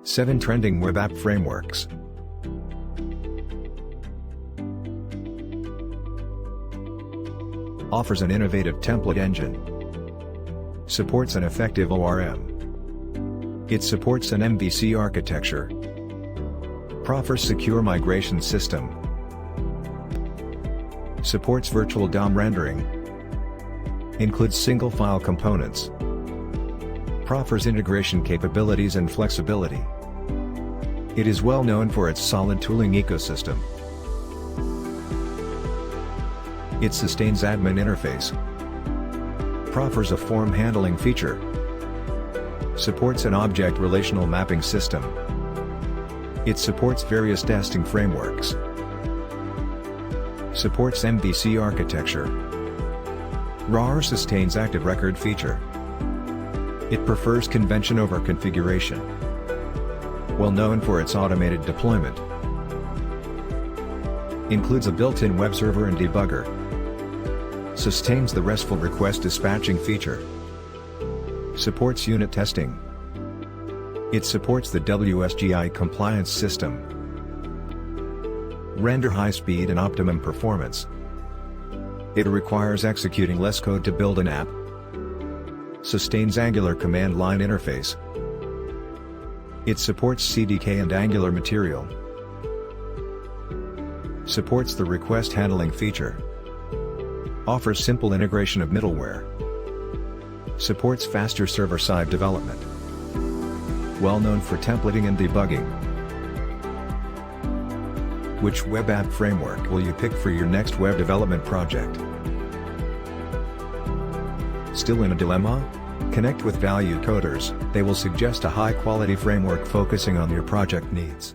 7 Trending Web App Frameworks. Offers an innovative template engine. Supports an effective ORM. It supports an MVC architecture. Proffers secure migration system. Supports virtual DOM rendering. Includes single file components. Proffers integration capabilities and flexibility. It is well known for its solid tooling ecosystem. It sustains admin interface. Proffers a form handling feature. Supports an object relational mapping system. It supports various testing frameworks. Supports MVC architecture. RAR sustains active record feature. It prefers convention over configuration. Well known for its automated deployment. Includes a built-in web server and debugger. Sustains the RESTful request dispatching feature. Supports unit testing. It supports the WSGI compliance system. Render high speed and optimum performance. It requires executing less code to build an app. Sustains Angular command line interface. It supports CDK and Angular material. Supports the request handling feature. Offers simple integration of middleware. Supports faster server-side development. Well known for templating and debugging. Which web app framework will you pick for your next web development project? Still in a dilemma? Connect with ValueCoders, they will suggest a high-quality framework focusing on your project needs.